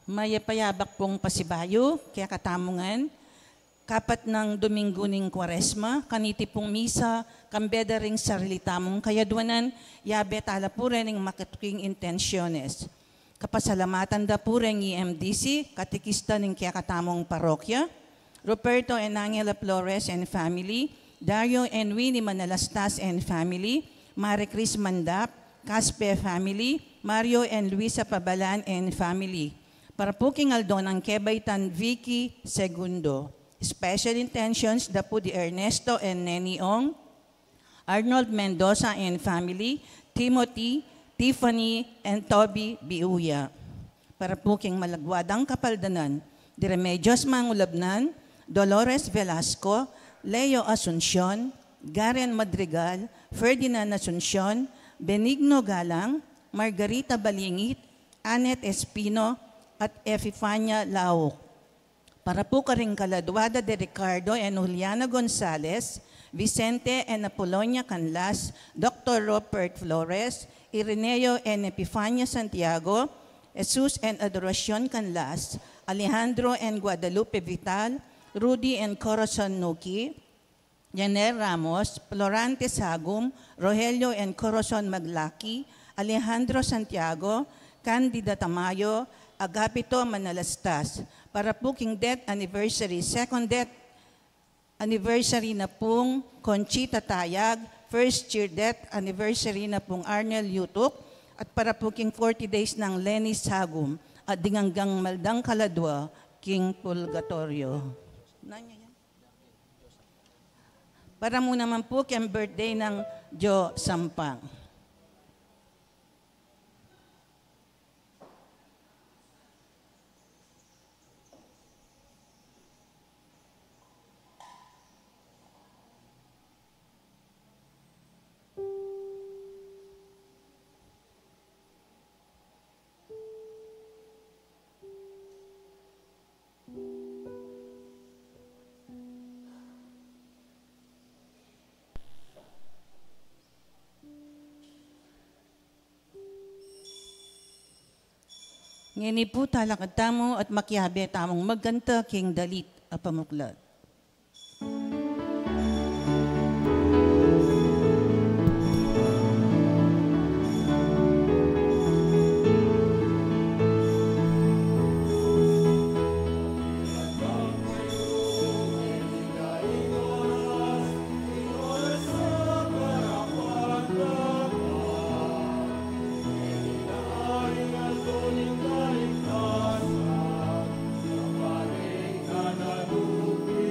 Mayapayabak pong pasibayo, kaya katamungan, kapat ng Domingo ning Kwaresma, kaniti pong misa, kambeda ring sarili tamong kayadwanan, yabe tala po rin ng makatuking intensyones. Kapasalamatan da po rin EMDC, katikista ng kaya katamong parokya, Roberto and Angela Flores and family, Dario and Winnie Manalastas and family, Marie Cris Mandap, Caspe family, Mario and Luisa Pabalan and family. Para po kingaldo ng Kebaitan Vicky Segundo. Special intentions da po di Ernesto and Neni Ong, Arnold Mendoza and family, Timothy, Tiffany, and Toby Biuya. Para po king malagwadang kapaldanan, di Remedios Mangulabnan, Dolores Velasco, Leo Asuncion, Garen Madrigal, Ferdinand Asuncion, Benigno Galang, Margarita Balingit, Annette Espino, at Efifania Lauk. Para po karing kaladwada de Ricardo and Juliana Gonzalez, Vicente and Apolonia Canlas, Dr. Robert Flores, Ireneo and Epifania Santiago, Jesus and Adoracion Canlas, Alejandro and Guadalupe Vital, Rudy and Corazon Nuki, Janer Ramos, Florante Sagum, Rogelio and Corazon Maglaki, Alejandro Santiago, Candida Tamayo, Agapito Manalastas. Para po king death anniversary, second death anniversary na pong Conchita Tayag, first year death anniversary na pong Arnel Yutok, at para po king 40 days ng Lenny Sagum, at dinganggang Maldang Kaladwa, King Pulgatorio. Para mo naman po king birthday ng Jo Sampang. Ngini po talakad tamo at makyabe tamong magkanta king dalit a pamuklat. Nadu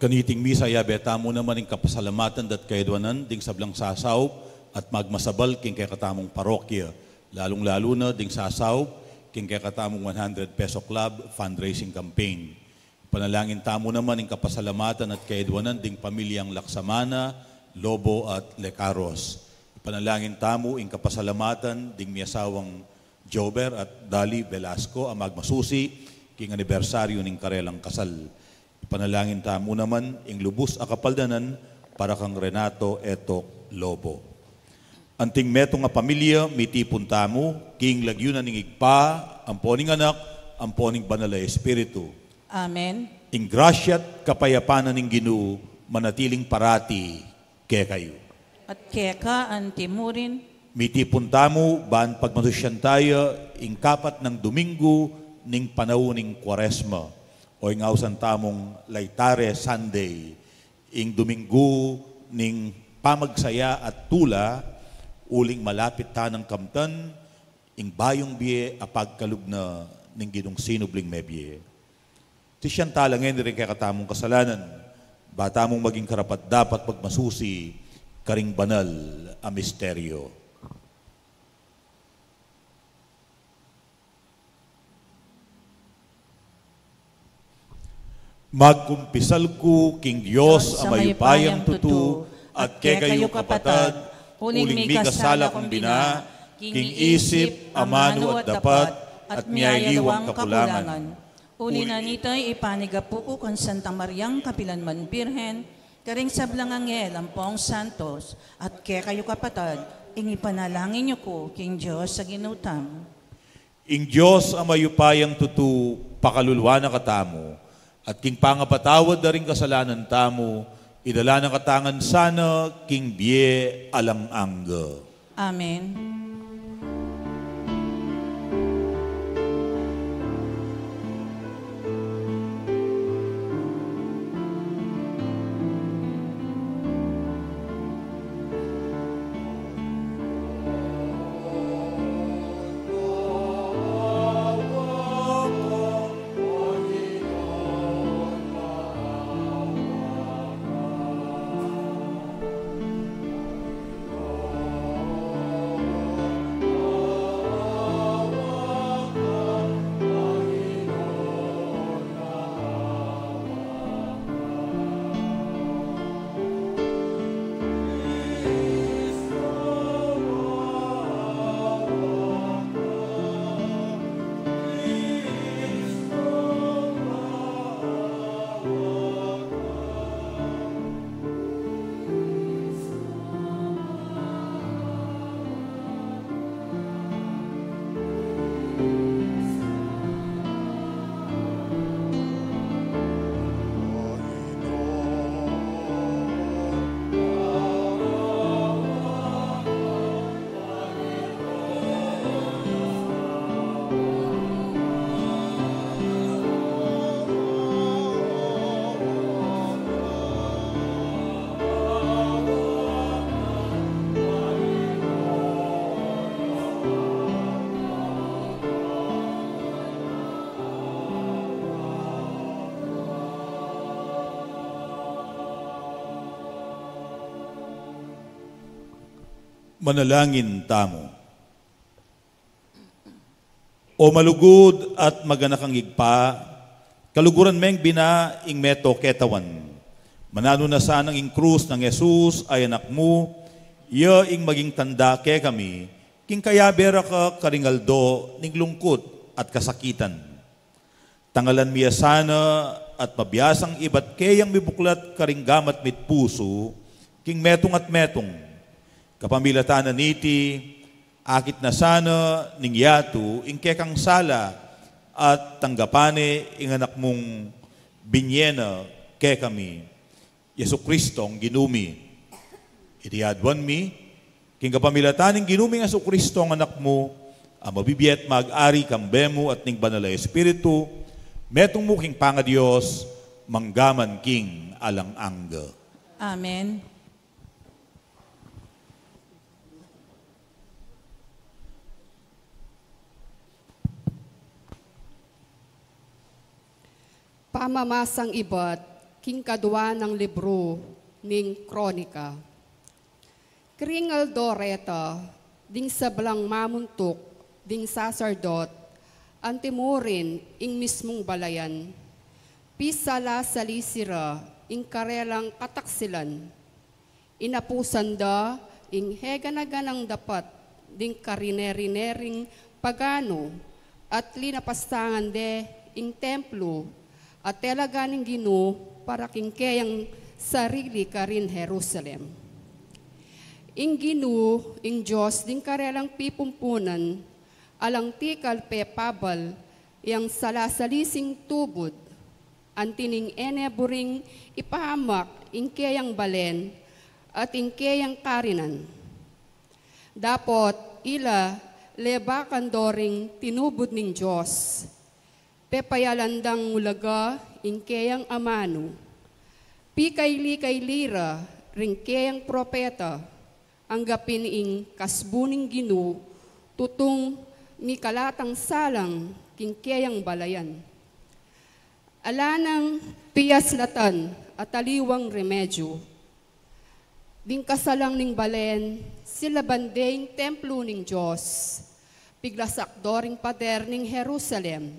kaniting misa yabe tamo naman ing kapasalamatan dat kaidwanan ding sablang sasaw at magmasabal king kay katamong parokya. Lalong-lalo na ding sasaw king kay katamong 100 peso club fundraising campaign. Panalangin tamo naman ing kapasalamatan at kaidwanan ding pamilyang Laksamana, Lobo at Lecaros. Panalangin tamo ing kapasalamatan ding miyasawang Jober at Dali Velasco ang magmasusi king anibersaryo ning karelang kasal. Panalangin tamo naman ing lubos a kapaldanan para kang Renato Etok Lobo. Anting metong nga pamilya mitipon tamo king lagyunan ning igpa, amponing anak, amponing banal na espiritu. Amen. Ing grasya't kapayapanan ning Ginoo manatiling parati kay kayo. At keka ang timurin, Mitipon tamo baan pagmasusyan tayo ing kapat ng Domingo ning panawuning Kwaresma o ing ausan tamong Laitare Sunday ing Domingo ning pamagsaya at tula uling malapit ta ng kamtan ing bayong biye apagkalub na ning Ginong sinubling mebye. Ti siyang talangin rin kay katamong kasalanan bata mong maging karapat dapat pagmasusi karing banal a misteryo. Magkumpisal ko king Diyos ang mayupayang tutu at kay kayo kapatad, uling mi kasala kong bina, king isip, amano at dapat, at miyayliwang kapulangan. Uli na nito'y ipanigapu ko kung Santa Mariang Kapilanman Birhen, karing sablang angel ang Poong Santos, at kay kayo kapatad, inipanalangin niyo ko king Diyos sa ginutam. Ing Diyos ang mayupayang tutu, pakalulwa na katamo, at king pangapatawad na rin kasalanan tamo, idala na katangan sana, king biye alang angga. Amen. Manalangin tamo. O malugod at maganakang igpa, kaluguran meng bina ing meto ketawan. Manano na sanang ing krus ng Jesus ay anak mo, iya ing maging tanda ke kami, king kaya bera ka karingaldo ning lungkot at kasakitan. Tangalan miya sana at mabiyasang ibat kayang mibuklat karinggamat mit puso, king metong at metong. Kapamilatanan niti, akit na sana ning yatu, ing kekang sala at tanggapane ing anak mong binyena ke kami. Yesu Kristong ginumi. Iti adwan mi, king kapamilataning ginumi ng Yesu Kristong anak mo, ang mabibiyat mag-ari kambemo at ning banal na espiritu, metong mo king panga Diyos, manggaman king alang angga. Amen. Pamamasang ibot, king kadwa ng libro ning kronika. Kringal doreta, ding sablang mamuntok, ding sasardot, antimurin ing mismong balayan. Pisala salisira, ing karelang kataksilan. Inapusanda, ing heganaganang dapat, ding karinerinering pagano, at linapastangan de, ing templo, at telaganing Gino, para kingkayang sarili ka rin Jerusalem. Ing Gino, ing Diyos, ding karelang pipumpunan, alang tikal pepabal, yang salasalising tubod, antining eneburing ipahamak ingkeyang balen at ingkeyang karinan. Dapot ila lebakan doring tinubod ning Diyos, pepayalandang ulaga ingkeyang amano, pikay lira ringkeyang propeta, anggapin ing kasbuning Gino, tutong mi kalatang salang kingkeyang balayan. Alanang piyaslatan at taliwang remedyo. Ding kasalang ning balen, sila bandeng templo ning Diyos, piglasakdoring pader ning Jerusalem,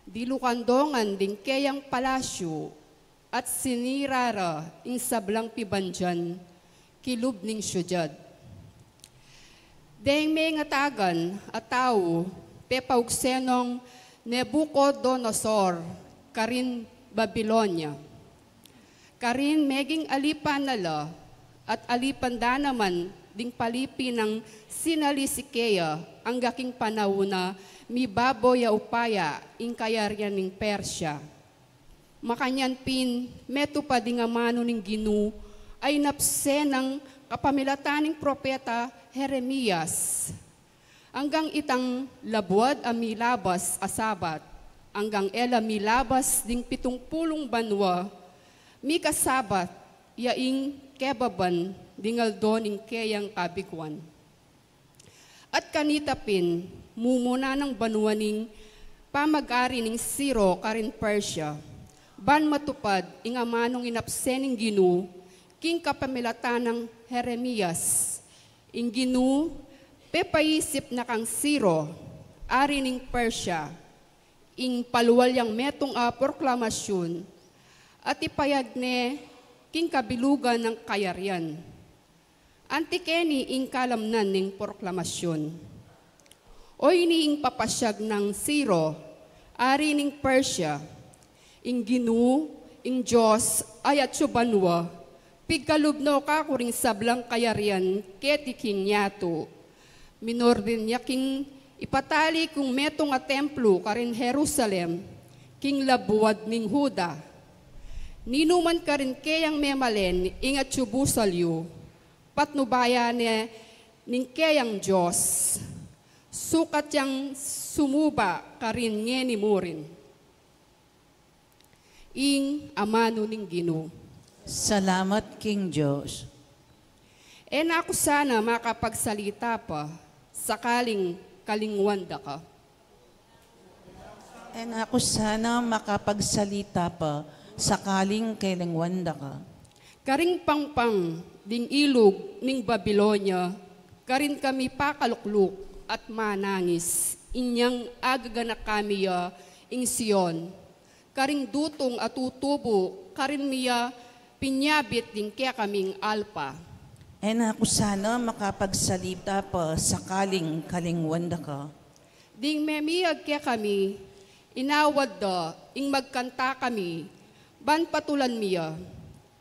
dilukandongan ding kayang palasyo, at sinirara ing sablang pibanjan, kilub ning syudad. Deng may ngatagan at tao, pepaugsenong Nebuchadnezzar, karin Babylonia. Karin meging alipan nala at alipan da naman ding palipi ng sinalisikeya ang gaking panahuna mi baboya upaya ing kayaryan ning Persya. Makanyan pin meto pa ding amano ning Gino ay napse ng kapamilataning propeta Jeremias. Hanggang itang labuad amilabas asabat, hanggang ela milabas ding 70 banwa, mi kasabat, yaing kebaban, dingal doning keyang kabiguan. At kanitapin, mumuna ng banwaning pamag-ari ning Siro karin Persya, ban matupad ing amanong inapsening Gino, king kapamilatan ng Jeremias, ing Gino, pepaisip na kang Siro, ari ning Persya, ing paluwalyang metong proklamasyon, at ipayag ne king kabilugan ng kayaryan. Antikeni ing kalamnan ning proklamasyon. O iniing papasyag ng Siro, ari ning Persya, ing Gino, ing Diyos, ayat banwa, pigkalubno ka kuring sablang kayaryan, ketiking yato, minor din niya king ipatali kung metong a templo karin Jerusalem, king labuad ning Huda. Ninuman karin kayang memalen ingat subusalyo, patnubaya ning kayang Diyos. Sukat yang sumuba karin ngeni murin. Ing amano ning Gino. Salamat, King Diyos. Ako sana makapagsalita pa, sakaling kalingwanda ka. Ako sana makapagsalita pa, sakaling kalingwanda ka. Karing pangpang, ding ilog, ning Babylonia, karin kami pakalukluk at manangis, inyang agaganak kami ing Sion. Karing dutong at tutubo, karin miya pinyabit din kaya kaming alpa. Ako sana makapagsalita pa, sakaling kalingwanda ka. Ding memiyag kaya kami, inawad da, ing magkanta kami, ban patulan miya,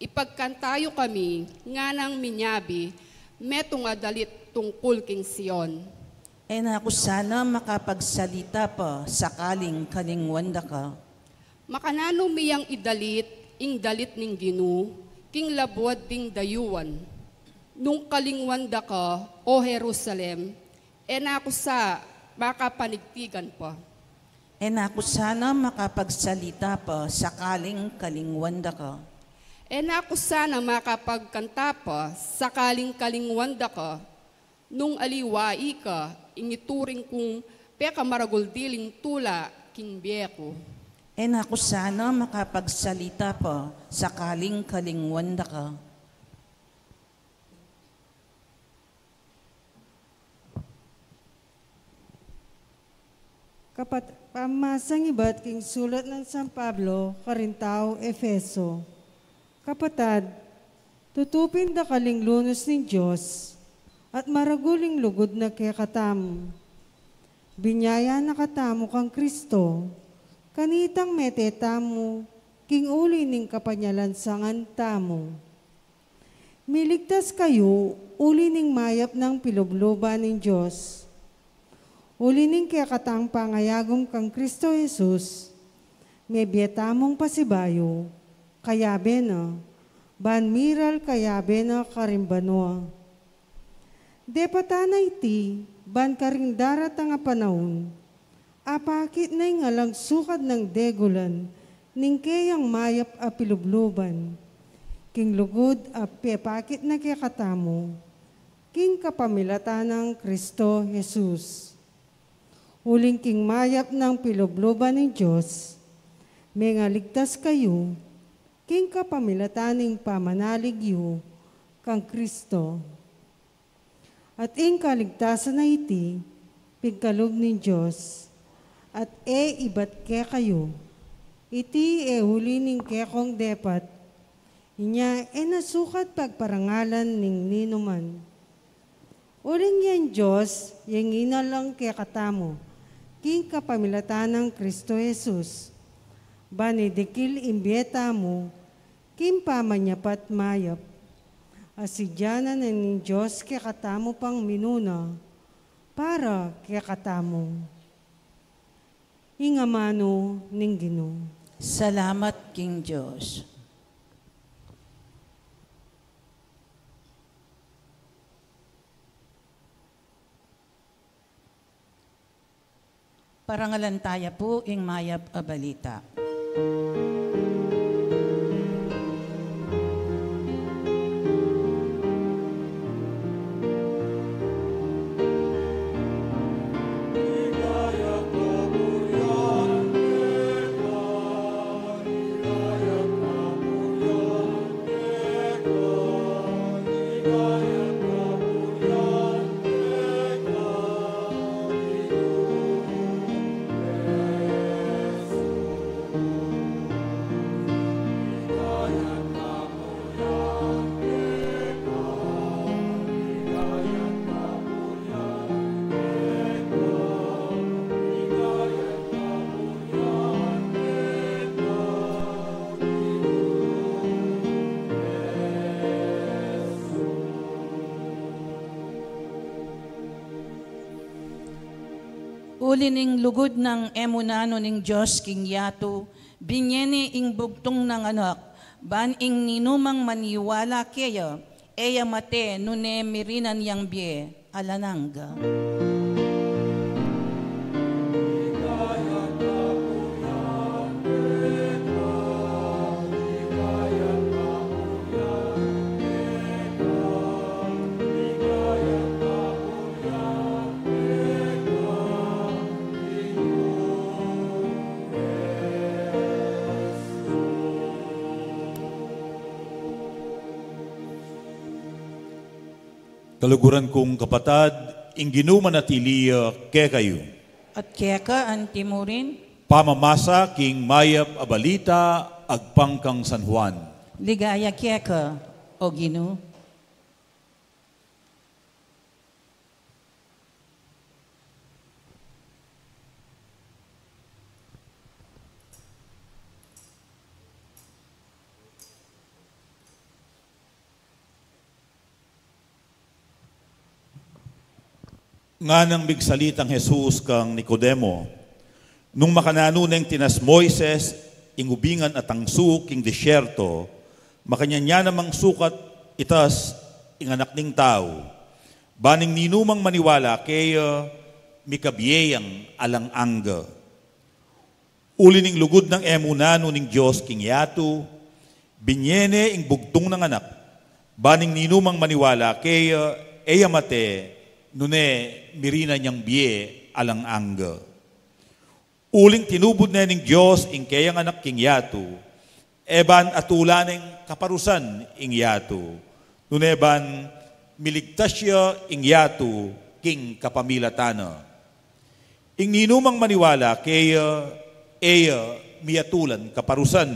ipagkantayo kami, nga nang minyabi, metong adalit tungkol king Sion. Ako sana makapagsalita pa, sakaling kalingwanda ka. Makanano miyang idalit, ing dalit ning Gino, king labuad ding dayuan. Nung kalingwanda ka, o Jerusalem, ako sa makapanigtigan pa. Ako sana makapagsalita pa, sakaling kalingwanda ka. Ako sana makapagkanta pa, sakaling kalingwanda ka, nung aliwai ka, inituring kong peka maraguldiling tula king biyeko. Ako sana makapagsalita pa sakaling kalingwan da ka. Pamasang iba't king sulat ng San Pablo, Karintao, Efeso. Kapatad, tutupin da kaling lunos ng Diyos at maraguling lugod na kaya katam. Binyaya na katamo kang Kristo, kanitang metetamo, king uli ning kapanyalan sangan tamo. Miligtas kayo, uli ning mayap ng pilubluban ng Diyos. Uli ning kaya katang pangayagom kang Kristo Jesus, may bietamong pasibayo, kayabe na, banmiral kayabe na karimbano. Depatana iti, ban karing darat nga panahon, apakit na yung alang sukad ng degulan, ning kayang mayap a pilubluban, king lugod a pepakit na kaya katamo, king kapamilata ng Kristo Jesus. Uling king mayap ng pilubluban ng Diyos, may nga ligtas kayo, king kapamilataning pamanalig yu, kang Kristo. At ing kaligtasan na iti, pigkalog ng Diyos, at ibat ke kayo, iti huli ning kekong depat, inya nasukat pagparangalan ning ninuman. Uling yan Diyos, yung inalang ke katamo, king kapamilatan ng Kristo Jesus. Banidikil imbieta mo, king pamanyapat mayap. Asidyanan ng Diyos kaya katamo pang minuna, para kaya katamo. Ingamano ning Ginoo. Salamat, King Diyos. Parangalantaya po ing mayap a balita. Uli ning lugod ng emunano ning Diyos king yato, binyene ing bugtong ng anak, ban ing ninumang maniwala kaya, eya mate nune mirinan yang bie, alananga. Kaluguran kong kapatad, inginu manatili ke kayo. At kaya ka antimurin, Pamamasa king mayap abalita agpangkang San Juan. ligaya kaya ka, o Ginoo. Nga nang bigsalitang Jesus kang Nicodemo, nung makanano neng tinas Moises, ingubingan at tangsu king disyerto, makanyanya namang sukat itas inganak ning tao, baning ninumang maniwala kaya mikabiyayang alang angga. Uli ning lugod ng emunano ning Diyos king yato, binyene ing bugtong ng anak, baning ninumang maniwala kaya eyamate, nune mirina niyang biye alang angga. Uling tinubod na ning Diyos ing kayang anak king yatu, eban atulan ing kaparusan ing yatu. Nuneban miligtas siya ing yatu king kapamilatana. Ing ninumang maniwala kaya miyatulan kaparusan.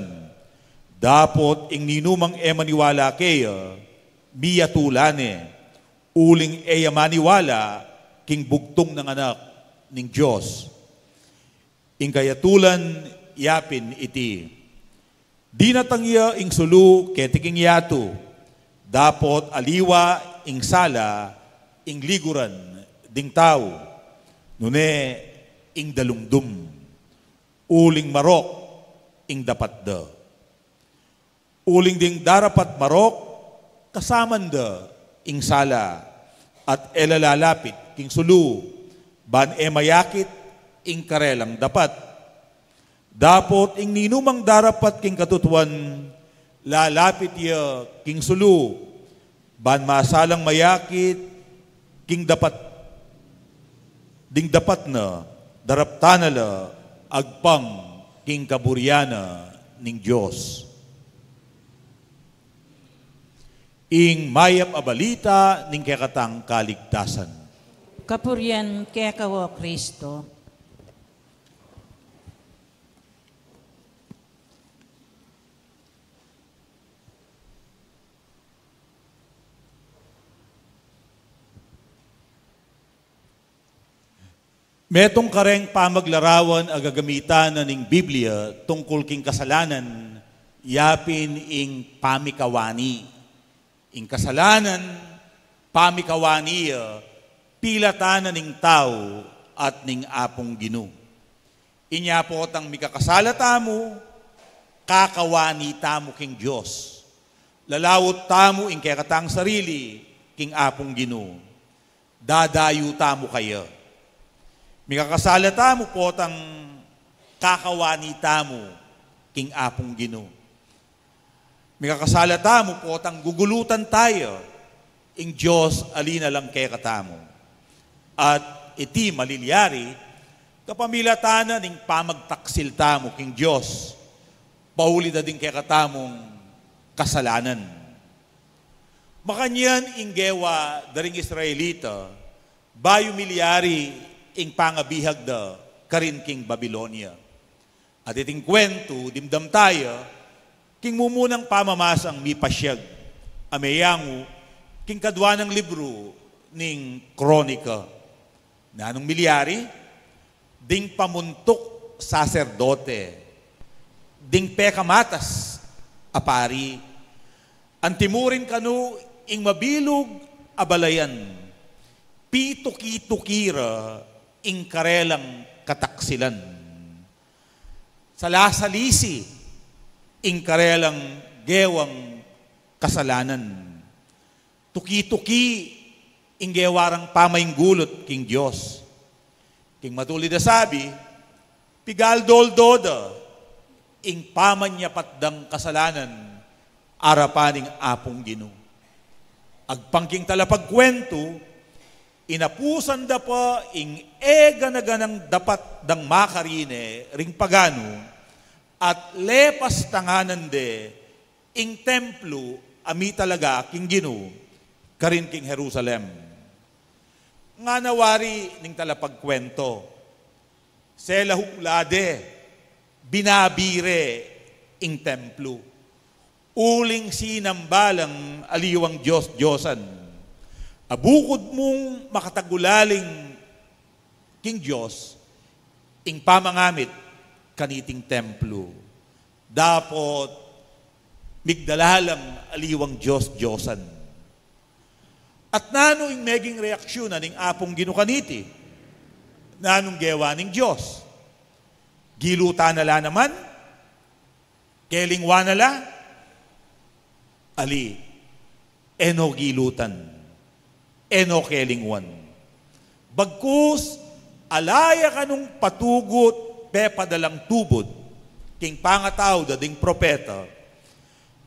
Dapot ing ninumang maniwala kaya miyatulane. Uling maniwala king bugtong ng anak ning Diyos. Ing kayatulan yapin iti. Di natangya ing sulu ketiking yatu. Dapot aliwa ing sala ing liguran ding tao. Nune ing dalumdum. Uling marok ing dapat da. Uling ding darapat marok kasaman da ing sala at elalalapit king sulu ban mayakit ing karelang dapat. Dapot ing ninumang darapat king katutuan lalapit ya king sulu ban masalang mayakit king dapat ding dapat na daraptana la agpang king kaburyana ning Diyos. Ing mayap abalita ning kekatang kaligtasan. Kapurian kaya kawo Kristo. Metong kareng pamaglarawan agagamitan na ning Biblia tungkol king kasalanan, yapin ing pamikawani. Ing kasalanan, pamikawani, pilatanan ning tao at ning apong Gino. Inya po tang mikakasala tamo, kakawani tamo king Diyos. Lalawot tamo ing kekatang sarili king apong Gino. Dadayo tamo kayo. Mikakasala tamo po tang kakawani tamo king apong Gino. Mikakasala tamo po tang gugulutan tayo ing Diyos alina lang kaya katamo. At iti malilyari kapamilatana ning pamagtaksil tamo king Diyos. Pauli da din kaya katamong kasalanan. Makanyan ing gewa daring Israelita bayo milyari ing pangabihag da karin king Babylonia. At iting kwento, dimdam tayo, king mumunang pamamasang mipasyag, ameyangu, king kadwa ng libro ning kronika. Na anong milyari? Ding pamuntok saserdote, ding pekamatas apari, antimurin kanu ing mabilog abalayan, pituki-tukira ing karelang kataksilan. Salasalisi ing karelang gewang kasalanan. Tuki-tuki ing gewarang pamainggulot king Diyos. King matulid na sabi, pigaldoldoda ing pamanyapatdang kasalanan arapaning apong Gino. Agpangking talapagkwento, inapusan da pa ing ganaganang dapat dang makarine ring pagano at lepas tanganan de ing templo ami talaga king Gino karin king Jerusalem. Nga nawari ning talapagkwento, sela huklade, binabire ing templo. Uling sinambalang aliwang Diyos-Diyosan. Abukod mong makatagulaling king Diyos, ing pamangamit kaniting templo. Dapot migdalalang aliwang Diyos-Diyosan. At nano ing meging reaksyon ning apong Gino kaniti, nanong gewa ning Diyos. Giluta nala naman, kelingwa nala, ali, eno gilutan. Eno kelingwan. Bagkus, alaya ka nung patugot, pepadalang tubod, king pangataw dading propeta,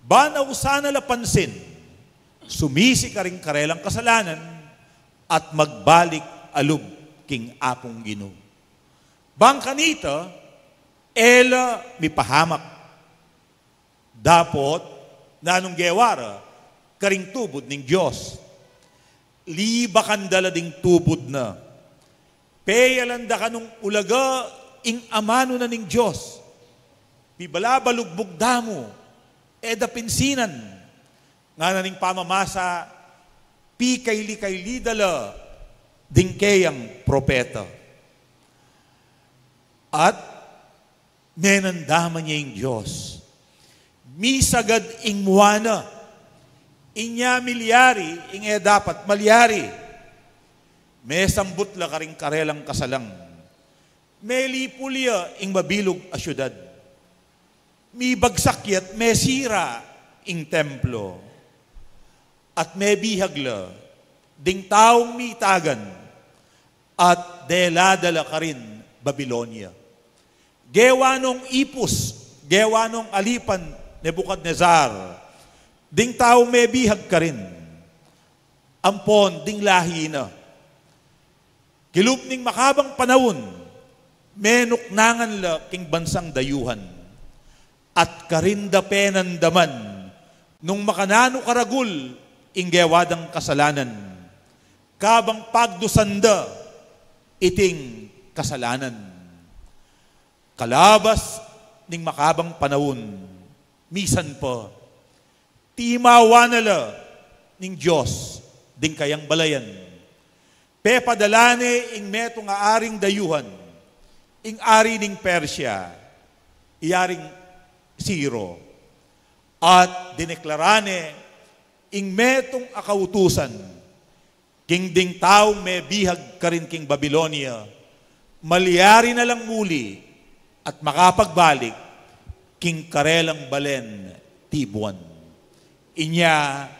banaw sana lapansin, sumisi ka rin karelang kasalanan, at magbalik alub king apong Gino. Bangkanita, ela mipahamak. Dapot, nanong gewara, karing tubod ng Diyos. Liba kandala ding tubod na. Peyalanda ka nung ulaga, ing amano na ng Diyos. Pibalabalugbog damo, eda pinsinan. Nga na ning pamamasa, pikay-likay dala, ding kayang propeta. At menandaman niya yung Diyos. Misagad ing muwana. Inya milyari, ing dapat malyari. May sambut la karing karelang kasalang. May lipulya ing mabilog a syudad. Mi bagsakyat, may sira ing templo. At may bihagla, ding taong mitagan. At deladala ka rin Babylonia. Gewanong ipus, gewanong alipan Nebuchadnezzar, ding tao may bihag ka rin. Ampon, ding lahi na. Kilup ning makabang panahon, menuknangan la king bansang dayuhan. At karinda penandaman, nung makanano karagul, ing gewadang kasalanan. Kabang pagdusanda, iting kasalanan. Kalabas ning makabang panahon, misan pa, timawa nala ning Diyos, ding kayang balayan. Pepadalane ing meto nga aring dayuhan, ing ari ning Persya, iaring Siro, at dineklarane ing metong akautusan, king ding tao may bihag ka rin king Babylonia, malyari na lang muli, at makapagbalik, king karelang balen tibuan. Inya,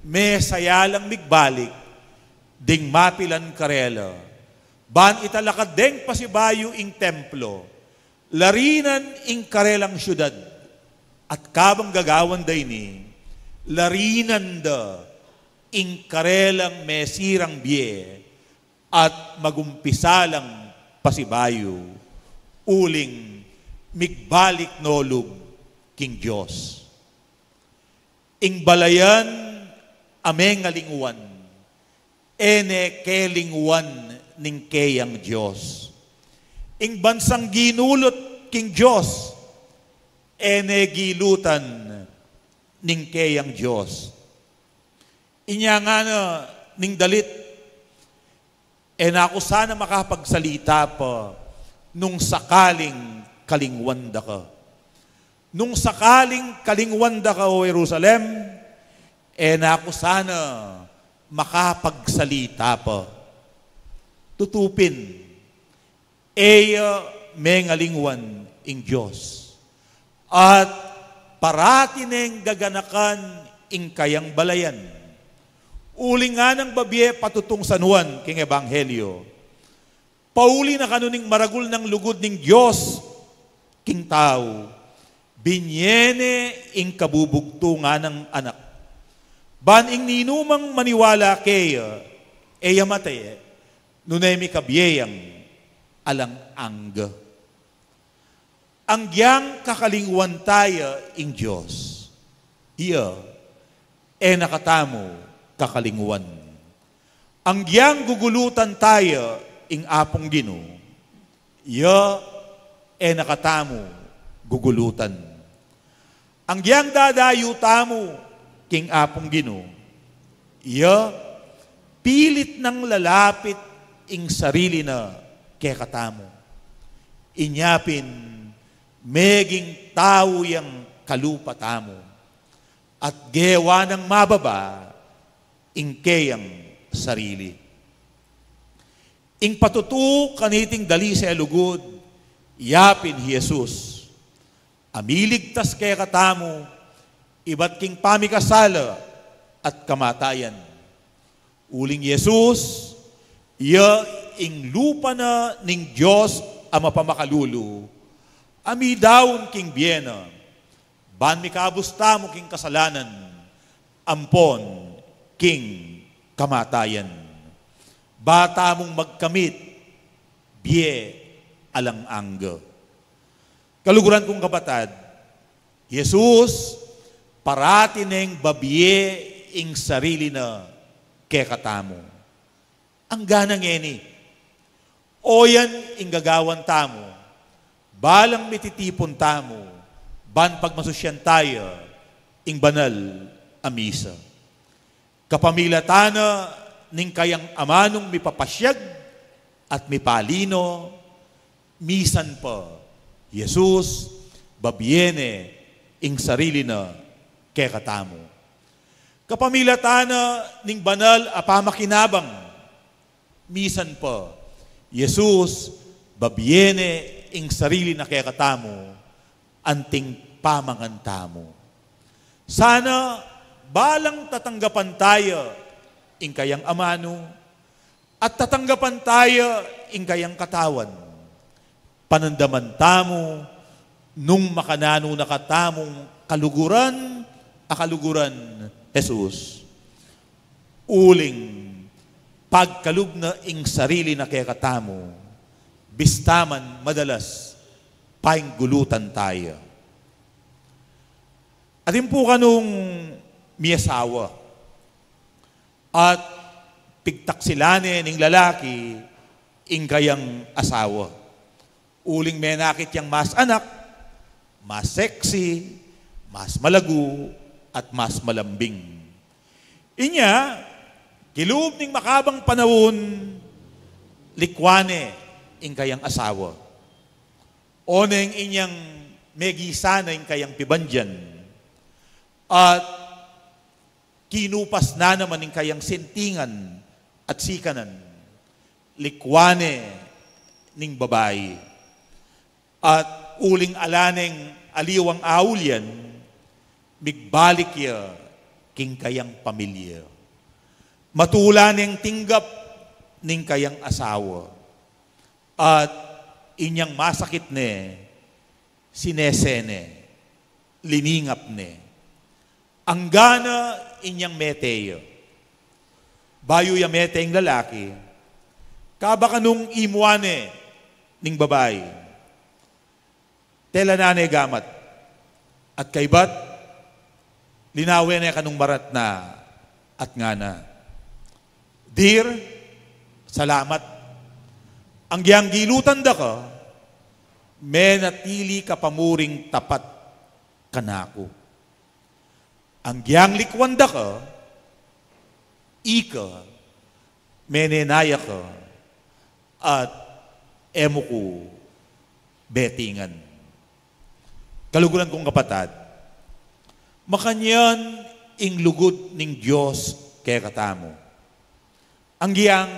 may sayalang migbalik, ding mapilan karela. Ban italakad deng pasibayo ing templo, larinan ing karelang syudad, at kabang gagawan day ni, larinan da ing karelang mesirang biye, at magumpisalang pasibayo, uling migbalik nolug king Diyos. Ing balayan ameng alingwan, ene kelingwan ning kayang Diyos. Ing bansang ginulot king Diyos, ene gilutan ning kayang Diyos. Inya nga na ning dalit, ako sana makapagsalita pa nung sakaling kalingwanda ka. Nung sakaling kalingwanda ka, O Jerusalem, ako sana makapagsalita pa. Tutupin, mengalingwan ing Diyos. At parati neng gaganakan ing kayang balayan. Uli nga ng babye patutong San Juan king Ebanghelyo. Pauli na kanuning maragul ng lugod ng Diyos, king tao, binyene ing kabubugto nga ng anak. Ban ing ninumang maniwala kaya, matay, nunay mi kabiyayang alang angga. Ang giyang kakalingwan tayo ing Diyos, nakatamo kakalingwan. Ang giyang gugulutan tayo ing apong Gino, nakatamo gugulutan. Ang giyang dadayo tamo king apong Gino, pilit ng lalapit ing sarili na kaya katamo. Inyapin, meging tao yang kalupa tamo, at gewa ng mababa ing kayang sarili. Ing patutu kaniting dali sa lugod, yapin Jesus. Amiligtas kaya katamo, iba't king pamikasala at kamatayan. Uling Jesus, ing lupa na ning Diyos ama pamakalulu, amidawon king biyena, ban mikabusta mo king kasalanan, ampon king kamatayan. Bata mong magkamit, biye, alang-angga. Kaluguran kong kapatad, Jesus, parati neng babiye ing sarili na kekatamo. Ang ganang eni, oyan ing gagawan tamo, balang mititipon tamo, ban pagmasusyan tayo, ing banal amisa. Kapamilatana ning kayang amanong mipapasyag at mipalino, misan pa, Jesus, babiene, ing sarili na kekatamo. Kapamilatana ning banal apamakinabang, misan pa, Jesus, babiene, ing sarili na kekatamo, anting pamangantamo. Sana balang tatanggapan tayo ing kayang amano at tatanggapan tayo ing kayang katawan. Panandaman tamo nung makanano na katamong kaluguran, akaluguran, Jesus. Uling pagkalug na ing sarili na kaya katamo, bistaman madalas painggulutan tayo. Atin po kanong miyasawa at pigtaksilane ning lalaki ing kayang asawa. Uling menakit yang mas anak, mas sexy, mas malagu, at mas malambing. Inya, kilub ning makabang panahon, likwane ing kayang asawa. Oneng inyang megisana ing kayang pibandyan. At kinupas na naman ing kayang sentingan at sikanan. Likwane ning babae. At uling alaneng aliwang aulyan, migbalik ya king kayang pamilya. Matulan ng tinggap ning kayang asawa. At inyang masakit ne, sinesene, liningap ne. Ang gana inyang meteyo. Bayo ya mete yung lalaki, kabaka nung imuane ning babae. Tela nanay gamat. At kaybat, linawin na kanong marat na at nga na. Dear, salamat. Ang giyang gilutan da ka, may natili ka pamuring tapat kanako. Ang giyang likwan da ka, ika, menenaya ka, at emo ko betingan. Kaluguran kong kapatad, makanyan ing lugod ning Diyos kaya katamo. Ang giyang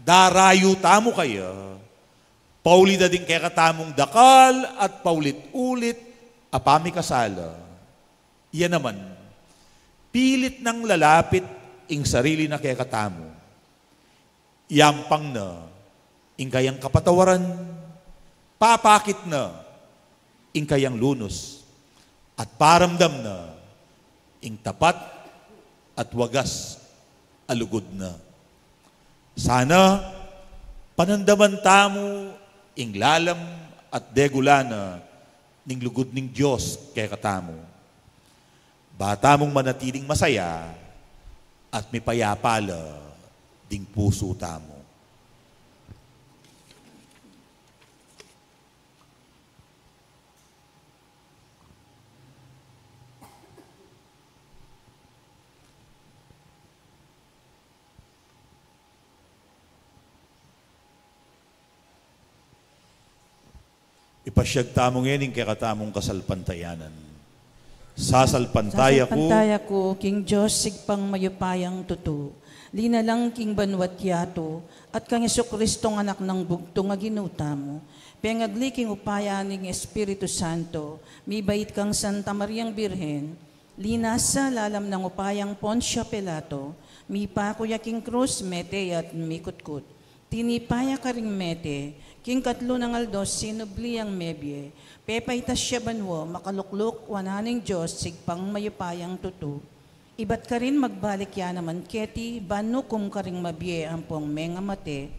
darayo tamo kayo, paulida din kaya katamong dakal at paulit-ulit apami kasala. Iyan naman, pilit ng lalapit ing sarili na kaya katamo. Yampang na ing kayang kapatawaran, papakit na ing kayang lunos, at paramdam na ing tapat at wagas alugod na. Sana panandaman tamo ing lalam at degulana ning lugod ning Diyos kaya katamo. Bata mong manatiling masaya at may payapala ding puso tamo. Ipasyag tamo ngayon kaya katamong kasalpantayanan. Sasalpantaya ko, King Diyos, sigpang mayupayang tutu. Linalang King banwat yato, at kang Jesucristong anak ng bugto nga ginuta mo. Pengagli King upaya ning Espiritu Santo, mibait kang Santa Mariang Birhen, linas sa lalam ng upayang Poncio Pilato, mipa kuya King Cruz, mete at mikutkut. Tinipaya ka ring mete, King katlo ng aldos, sinubli ang mebye, pepaitas siya banwo, makalukluk, wananing Diyos, sigpang mayupayang tutu. Ibat ka rin magbalik ya naman keti, bano kum ka ring mabye ang pong menga mate,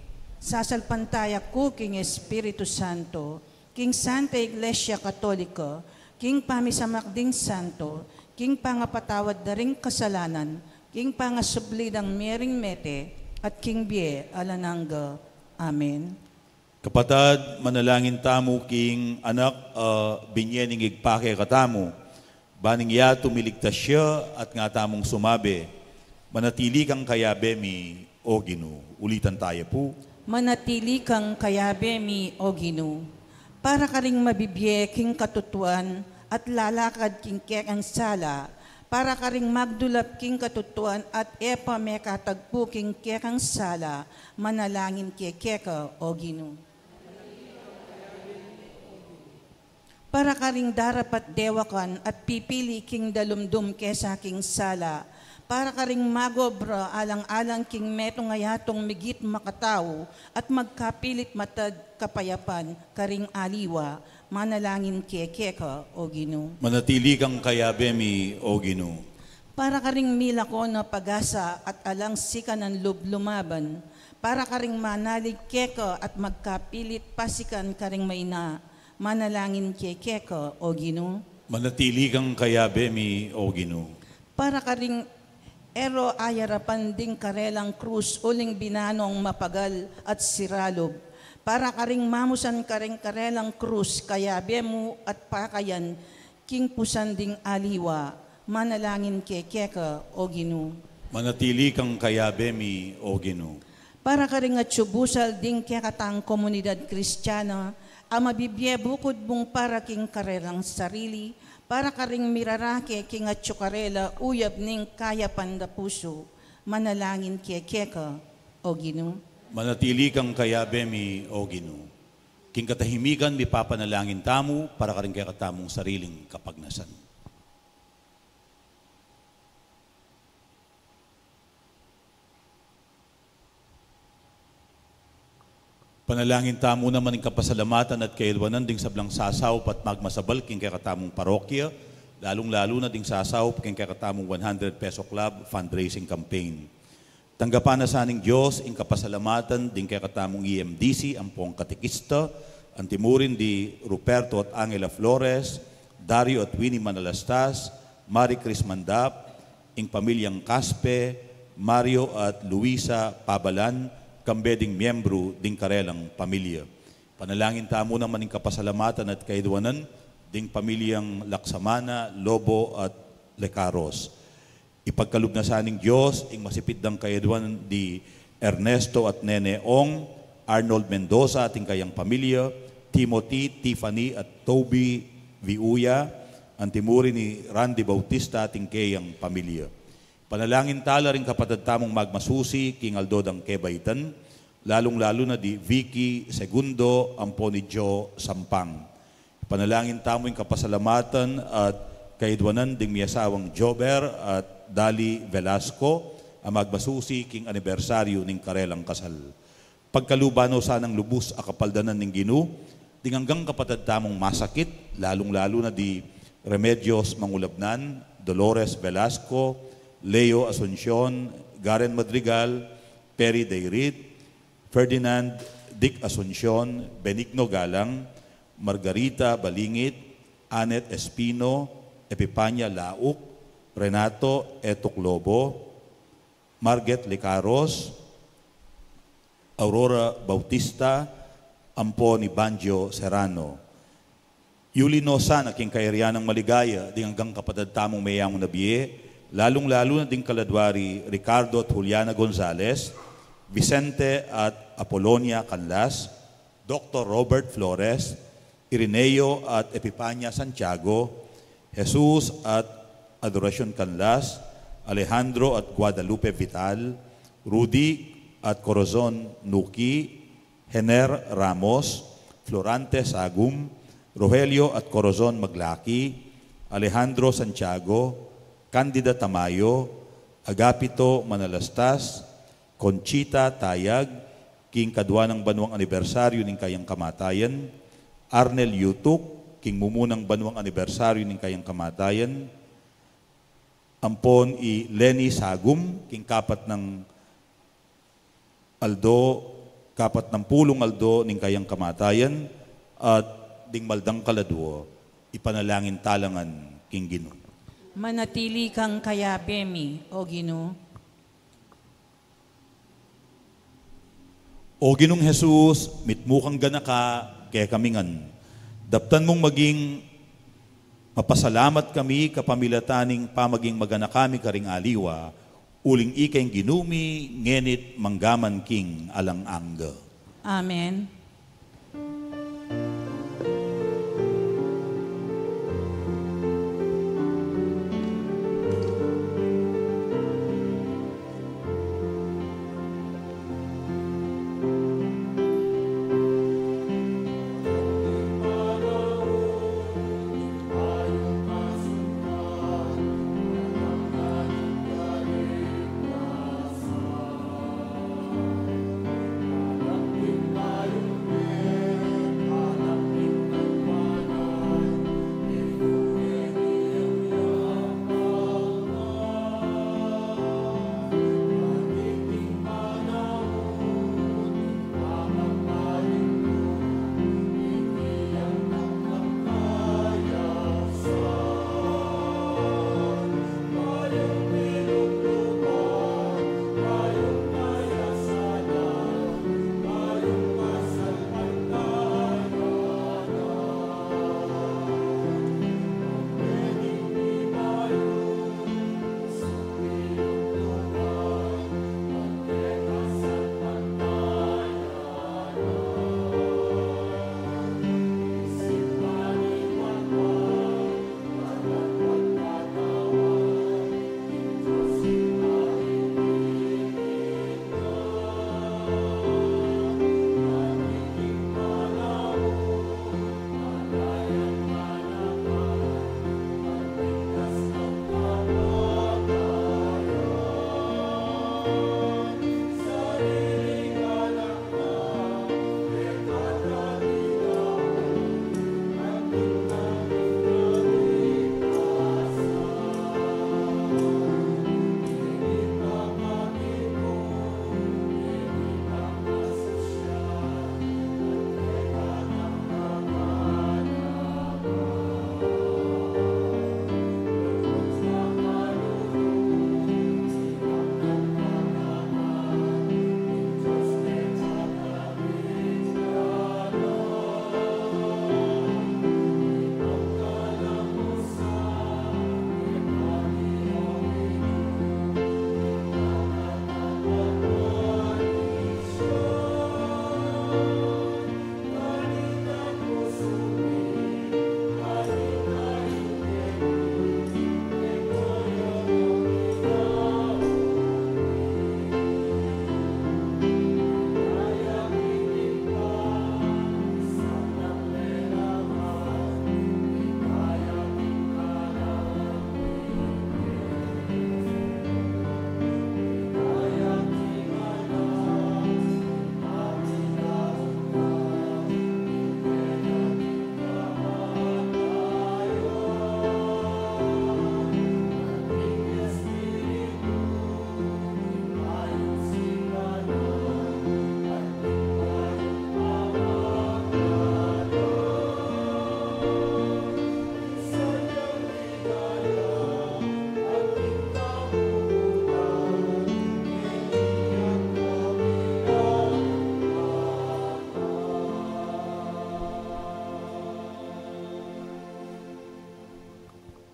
sasalpantaya ko king Espiritu Santo, king Santa Iglesia Katolika, king pamisamakding santo, king pangapatawad na ring kasalanan, king pangasubli ng mering mete, at king bie alanangga. Amen. Kapatad, manalangin tamo king anak binyening igpake katamo. Baning ya tumiligtas siya at nga tamong sumabi. Manatili kang kayabe mi o Ginoo. Ulitan tayo po. Manatili kang kayabe mi o Ginoo, para ka ring mabibye king katutuan at lalakad king kekang sala, para ka ring magdulap king katutuan at epa me katagpo king kekang sala, manalangin keka o Ginoo. Para ka ring darapat dewakan at pipili king dalumdum kesa king sala, para ka ring magobra alang-alang king meto ngayatong migit makatao at magkapilit matad kapayapan karing aliwa, manalangin keka o Ginoo. Manatili kang kayabe mi o Ginoo. Para ka ring milako na pag-asa at alang sika ng lumaban, para ka ring manalig keka at magkapilit pasikan ka ring maina, manalangin keka o Ginoo. Manatili kang kayabe mi o Ginoo. Para ka ring ero ayarapan ding karelang krus uling binanong mapagal at siralob, para ka ring mamusan ka ring karelang krus kayabe mo at pakayan king pusan ding aliwa, manalangin keka o Ginoo. Manatili kang kayabe mi o Ginoo. Para ka ring atsubusal ding kekatang komunidad kristyana, ang mabibye bukod mong para king karelang sarili, para ka ring mirarake king atsukarela uyab ning kaya panda puso, manalangin keka o Ginoo. Manatili kang kayabe mi o Ginoo. King katahimikan mi papanalangin tamo para ka rin kaya katamong sariling kapagnasan. Panalangin tamo naman ng kapasalamatan at kailwanan ding sablang sasaw pat magmasabal king kaya katamong parokya, lalong-lalo na ding sasaw king kaya katamong 100 Peso Club fundraising campaign. Tanggapan na sa aning Diyos ing kapasalamatan ding kaya katamong EMDC, ang pong katikista, ang timurin di Ruperto at Angela Flores, Dario at Winnie Manalastas, Marie Cris Mandap, ing pamilyang Caspe, Mario at Luisa Pabalan, kambeding miyembro ding karelang pamilya. Panalangin tamo naman ng kapasalamatan at kaidwanan ding pamilyang Laksamana, Lobo at Lecaros. Ipagkalub na sa aning Diyos ing masipid ng kaidwanan di Ernesto at Nene Ong, Arnold Mendoza ating kayang pamilya, Timothy, Tiffany at Toby Viuya, ang timuri ni Randy Bautista ating kayang pamilya. Panalangin tala rin kapatid tamong magmasusi, King Aldodang Kebaitan, lalong-lalo na di Vicky Segundo, ampo ni Joe Sampang. Panalangin tamo yung kapasalamatan at kaidwanan ding miyasawang Jober at Dali Velasco, ang magmasusi, King anibersaryo ning karelang kasal. Pagkalubano sanang lubos a kapaldanan ning Ginoo, ding hanggang kapatid tamong masakit, lalong-lalo na di Remedios Mangulabnan, Dolores Velasco, Leo Asuncion, Garen Madrigal, Perry Dayrit, Ferdinand Dick Asuncion, Benigno Galang, Margarita Balingit, Anet Espino, Epipanya Lauk, Renato Etok Lobo, Marget Lecaros, Aurora Bautista, ampo ni Banjo Serrano. Yuli Nosan, aking kairianang maligaya, di hanggang kapatid tamong mayamong nabiye, lalong-lalo na ding kaladwari Ricardo at Juliana Gonzalez, Vicente at Apolonia Canlas, Dr. Robert Flores, Irineo at Epipanya Santiago, Jesus at Adoracion Canlas, Alejandro at Guadalupe Vital, Rudy at Corazon Nuki, Hener Ramos, Florante Sagum, Rogelio at Corazon Maglaki, Alejandro Santiago, Candida Tamayo, Agapito Manalastas, Conchita Tayag, King Kadwa ng Banwang Anibersaryo ng kayang kamatayan, Arnel Yutuk, King Mumunang Banwang Anibersaryo ng kayang kamatayan, ampon i Lenny Sagum, King Kapat ng Aldo kapat ng pulong aldo ning kayang kamatayan at ding maldang kaladwo, ipanalangin talangan king Ginoo. Manatili kang kayabemi, O Ginoo. O Ginoong Jesus, mitmo kang ganaka, kaya kamingan. Daptan mong maging mapasalamat kami kapamilataning pamaging magana kami karing aliwa, uling ikay ginumi, ngenit manggaman king alang angga. Amen.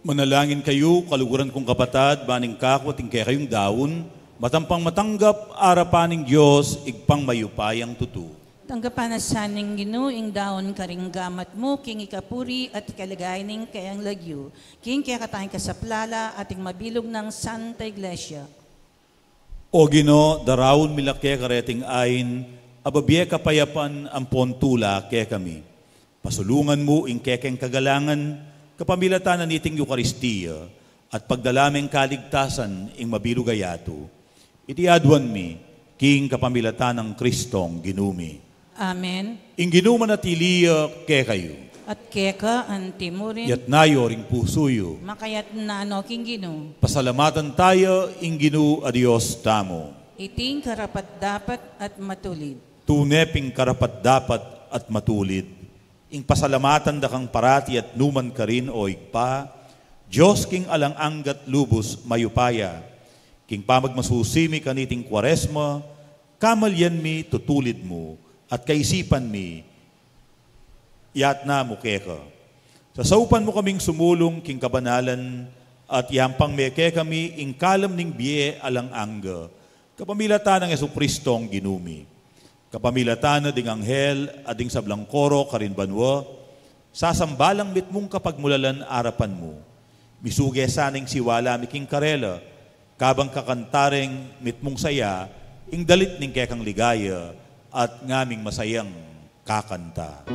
Manalangin kayo, kaluguran kong kapatad, baning kako at ingkay kayong daon, matampang matanggap, arapaning Diyos, igpang mayupayang tutu. Tanggapan na saning Ginoo ing daon karing gamat mo, king ikapuri at ikalagay ning kayang lagyo. King kaya katayang kasaplala ating mabilog ng Santa Iglesia. O Ginoo, darawon milake kareting ain, ababye kapayapan ang pontula kaya kami. Pasulungan mo ing kekeng kagalangan, kapamilatan na niting Eukaristiya at pagdalaming kaligtasan ing mabilugayato. Itiadwan mi, king kapamilatan ng Kristong ginumi. Amen. Ing ginuman at iliya kaya kayo. At keka ang timurin, Yat nayo ring pusuyo. makayat na ano king Ginoo. Pasalamatan tayo ing Ginu a Diyos tamo. Iting karapat dapat at matulid. tuneping karapat-dapat at matulid. Ing pasalamatan da kang parati at numan ka rin o igpa, Diyos king alang-anggat lubos mayupaya, king pamagmasusimi kaniting Kwaresma, kamalyan mi tutulid mo, at kaisipan mi, yat na mukeka. Sasaupan mo kaming sumulong king kabanalan, at yampang meke kami ing kalam ning biye alang-angga, kapamilatan ng Jesucristo ang ginumi. Kapamilatan na ding anghel, ading sablang koro karin banwa, sasambalang mitmong kapagmulalan arapan mo. Misuge saning siwala miking karela, kabang kakantareng mitmong saya, ing dalit ning kekang ligaya, at ngaming masayang kakanta.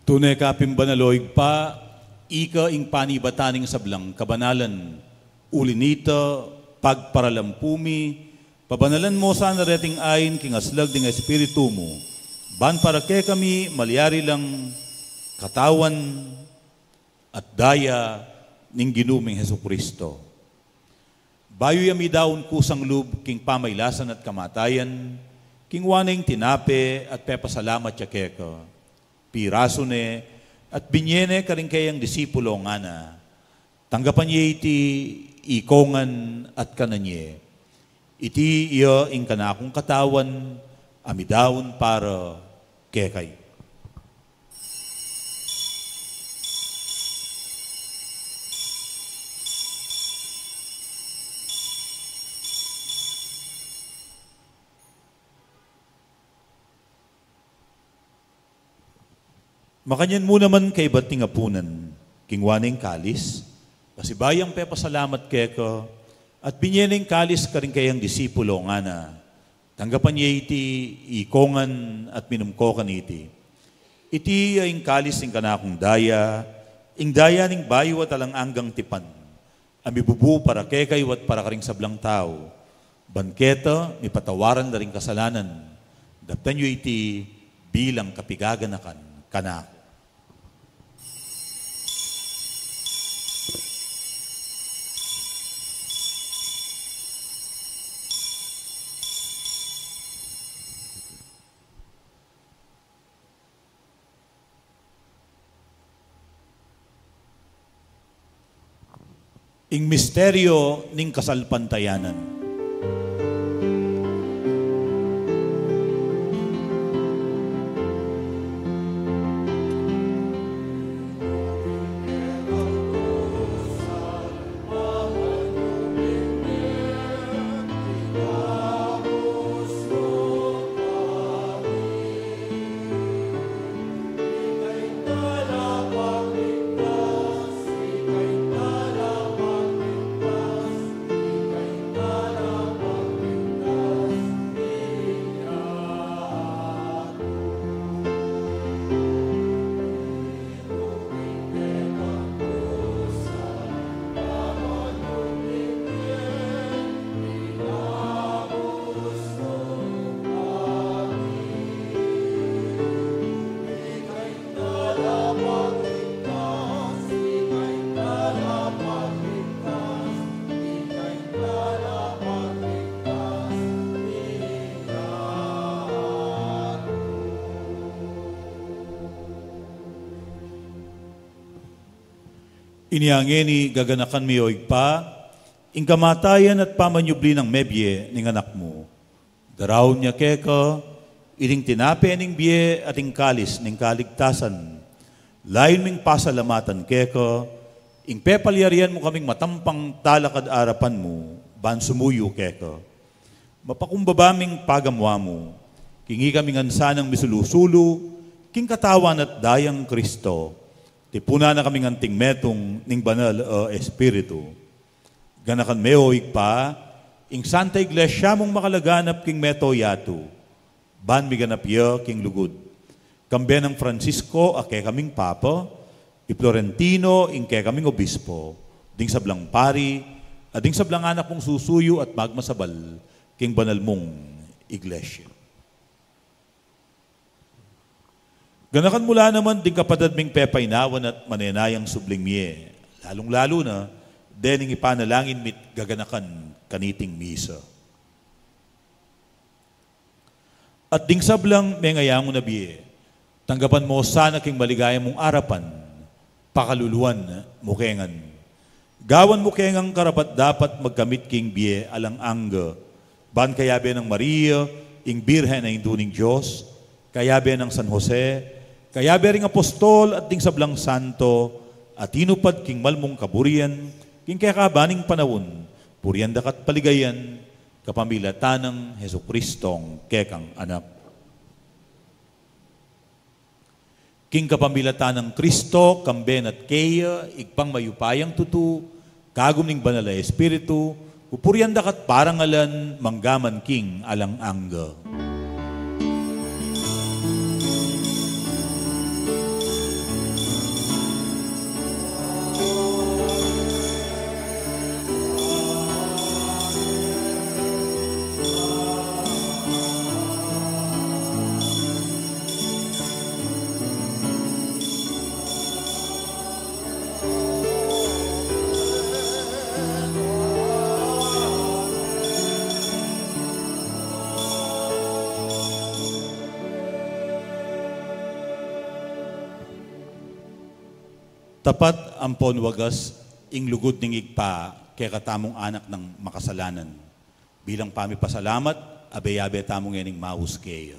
Tunay kapim banaloig pa, ika ing panibataning sablang kabanalan, ulinita, pagparalampumi, pabanalan mo sa narating ayin king aslag ding espiritu mo, ban para ke kami malyari lang katawan at daya ning ginuming Jesucristo. Bayo yami daon kusang lub king pamaylasan at kamatayan, king waneng tinape at pepasalamat ya keka. Piraso ne at binyene karing kayang disipulo nga na. Tanggapan niya iti ikongan at kananye. Iti iya ing kanakong katawan, amidawon para kekay. Makanyan mo naman kay bating apunan, kingwaning kalis, kasi bayang pepasalamat keko, at binyeneng kalis ka rin kayang disipulo nga na, tanggapan niya iti ikongan at minumkokan iti. Iti ay kalis ing kanakong daya, ing daya ning bayo at alang anggang tipan, amibubu para kekay at para karing sablang tao, banketa, mipatawaran na rin kasalanan, daptan niyo iti bilang kapigaganakan, kanak. Ing misteryo ning kasalpantayanan. Iniangeni gaganakan mi oig pa, ing kamatayan at pamanyubli ng mebye ning anak mo. Daraw niya keka, ining tinapi ning biye at ing kalis ning kaligtasan. Lain ming pasalamatan keka, ing pepalyarian mo kaming matampang talakad arapan mo, ban sumuyo keka. Mapakumbabaming pagamwa mo, kingi kaming ansanang misulusulu, king katawan at dayang Kristo, tipuna na kaming anting metong ning banal o Espiritu. Ganakan meo pa, ing Santa Iglesia mong makalaganap king meto yatu, ban miganap ya king lugod. Kambe ng Francisco, ake kaming Papa, i Florentino, ing ke kaming Obispo, ding sablang pari, at ding sablang anak mong susuyo at magmasabal, king banal mong Iglesia. Ganakan mula naman ding kapatid ming pepainawan at manenayang subling miye, lalong-lalo na, dening ipanalangin mit gaganakan kaniting misa. At ding sablang may ngayang na biye, tanggapan mo sana king maligaya mong arapan, pakaluluan mukengan. Gawan mukengang karapat dapat magkamit king biye alang angga, ban kayabe ng Maria, ing Birhen na induning Diyos, kayabe ng San Jose, kayabe ring apostol at ding sablang santo, at inupad king malmong kaburian, king kakabaning panawon, purian dakat paligayan, kapamilatan ng Heso Kristong kekang anak. King kapamilatan ng Kristo, kamben at keya, igpang mayupayang tutu, kagum ning banal na Espiritu, pupurian dakat parangalan, manggaman king alang angga. Tapat ang ponwagas, ing lugod ning igpa, kaya katamong anak ng makasalanan. Bilang pamipasalamat, abe-abe tamong yaning mahus kayo.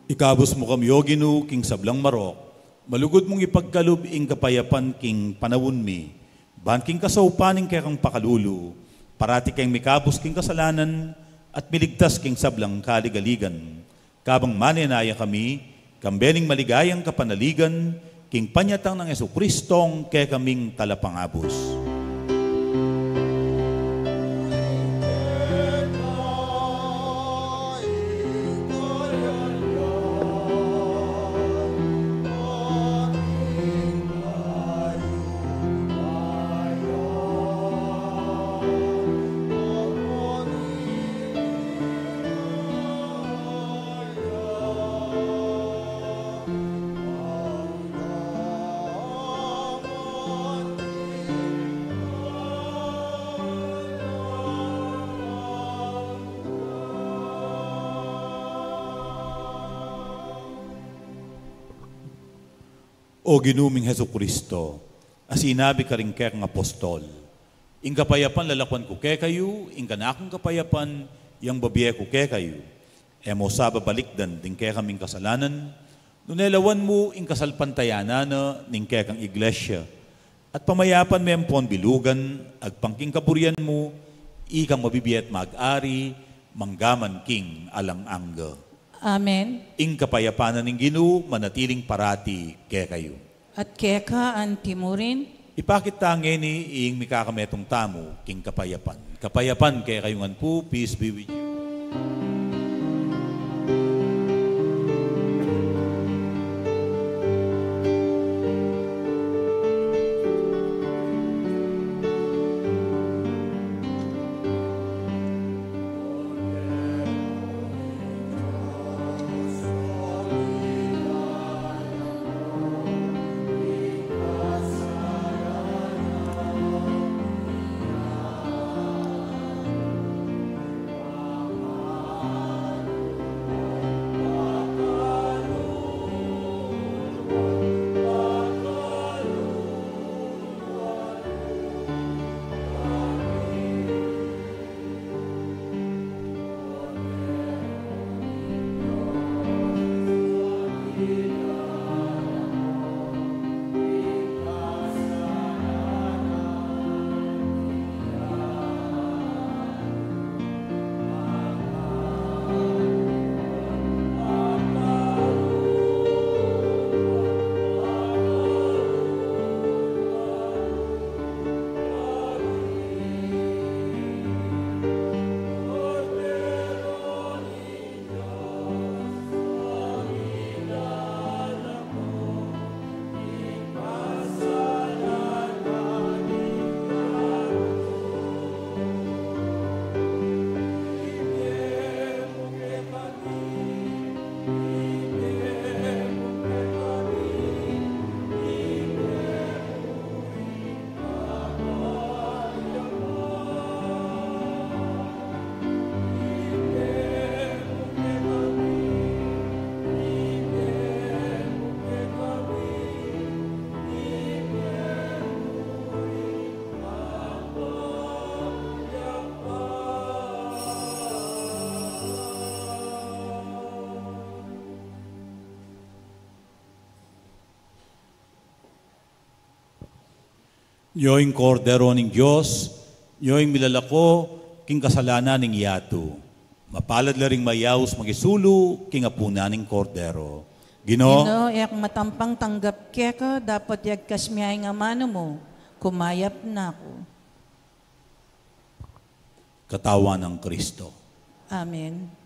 Ikabos mo kami, O Ginoo, king sablang marok. Malugod mong ipagkalub ing kapayapan king panawon mi. Ban king kasaupaning kay kang pakalulu. Parati kayong mikabos king kasalanan at miligtas king sablang kaligaligan. Kabang maninaya kami, kambening maligayang kapanaligan, king panyatang ng Jesucristong kay kaming talapangabos. O ginuming Heso Kristo, asinabi ka rin kaya apostol, ing kapayapan lalakwan ko kaya kayo, ing kanakong kapayapan, yang babiye ko kaya kayo. Emo sa babalikdan, din kaya kaming kasalanan, nunelawan mo, ing kasalpantayana ning kaya kang iglesia, at pamayapan mempon bilugan, agpangking kaburian mo, ikang mabibiye at mag-ari, manggaman king alang angga. Amen. Ing kapayapanan ng Ginoo manatiling parati kaya kayo. At keka ang timurin, Ipakit tangeni ing mikakametong tamo king kapayapan. Kapayapan kaya kayong po, peace be with you. Yoing kordero ning Diyos, yoing milalako, king kasalanan ning yato. Mapalad la ring mayaws magisulu, king apuna ning kordero. Ginoo, yak matampang tanggap keka, dapat yak kasmiyay nga mano mo, kumayap na ako. katawan ng Kristo. Amen.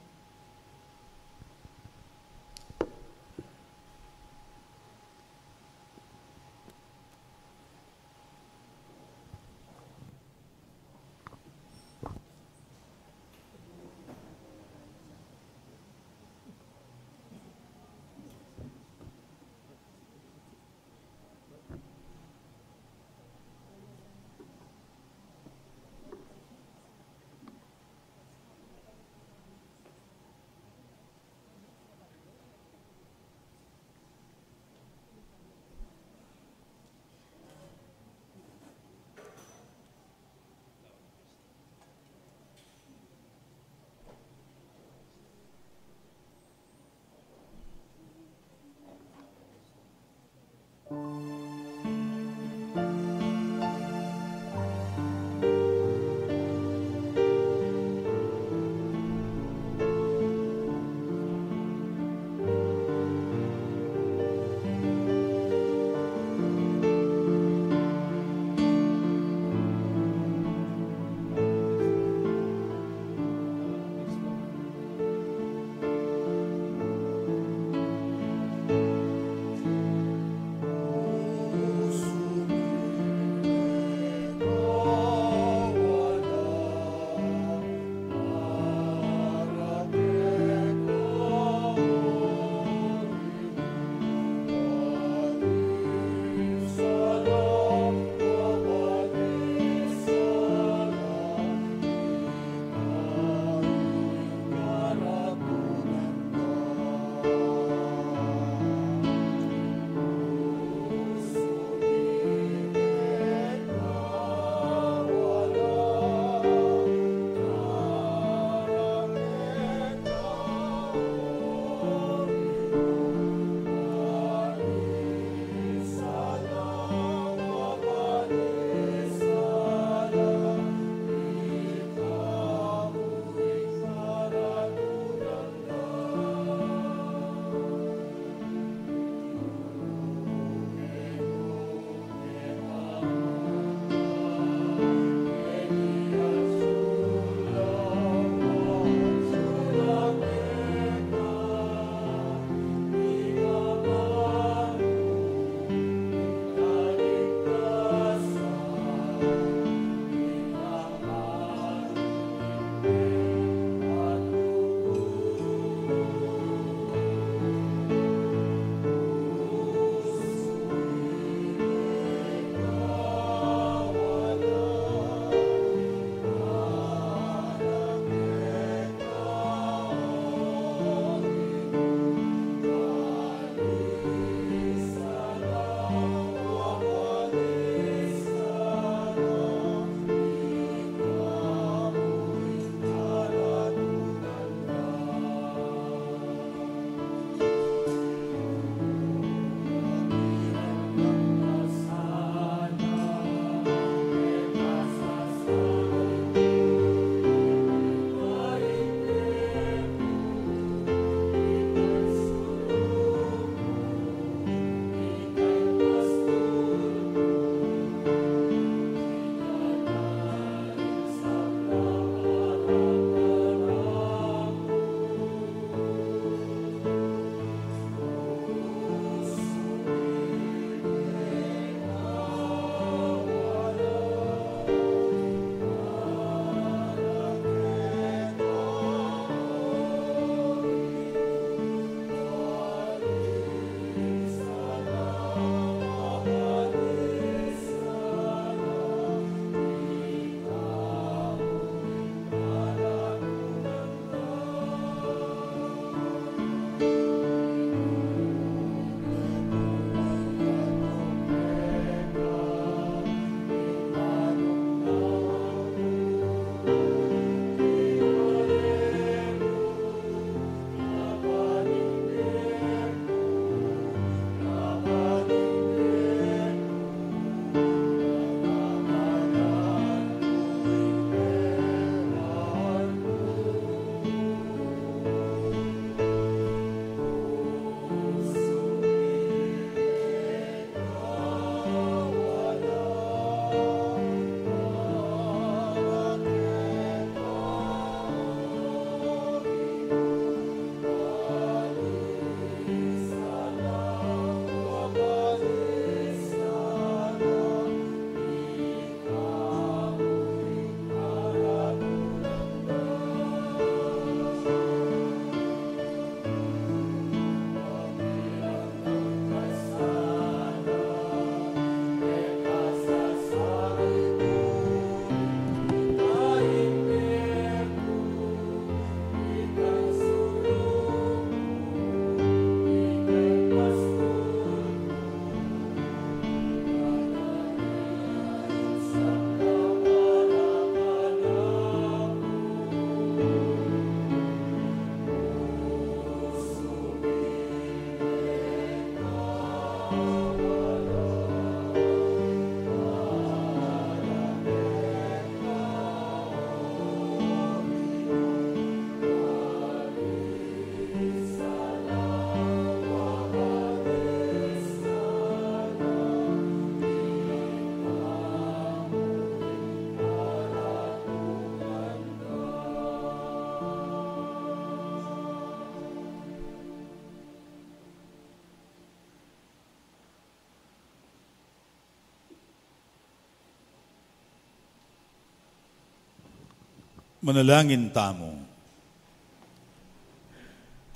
Manalangin tamo.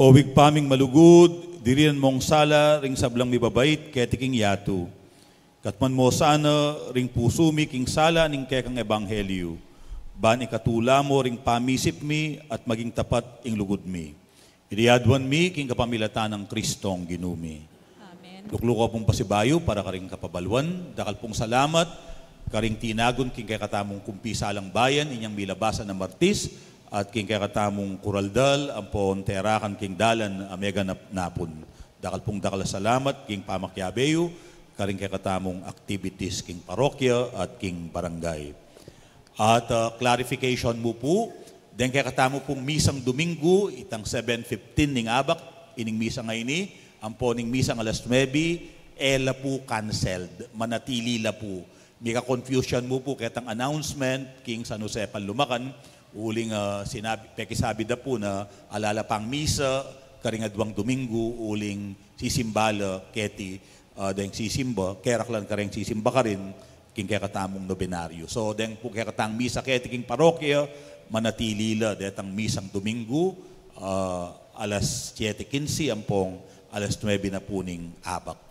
O wigpaming malugod, dirian mong sala, ring sablang mibabait, ketiking yatu. Katman mo sana, ring pusumi, king sala, ning kekang ebanghelyo. Ban ikatula mo, ring pamisip mi, at maging tapat ing lugod mi. Iriadwan mi, king kapamilatan ng Kristong ginumi. Amen. Lukluko pong pasibayo, para karing kapabalwan. Dakal pong salamat, karing tinagon, king kakatamong kumpisalang bayan, inyang milabasan ng martis, at king kakatamong kuraldal, ampon terakan king dalan, amega napon. Dakal pong dakal salamat, king pamakyabeyo, karing kakatamong activities, king parokya, at king barangay. At clarification mo po, den kakatamo pong misang Domingo, itang 7:15 ning abak, ining misa ngayon ampo ning misang alas 9, ela po canceled, manatili la po. May ka-confusion mo po ketang announcement, king San Jose Panlumakan, uling pekisabi da po na alala pang misa, karingadwang Domingo, uling sisimbala, keti, deng sisimba, keraklan kareng sisimba ka rin, king kakatamong nobenaryo. So, deng po kakatang misa keti king parokya, manatili la, detang misang Domingo, alas 7:15, ampong alas 9 na po ning abak.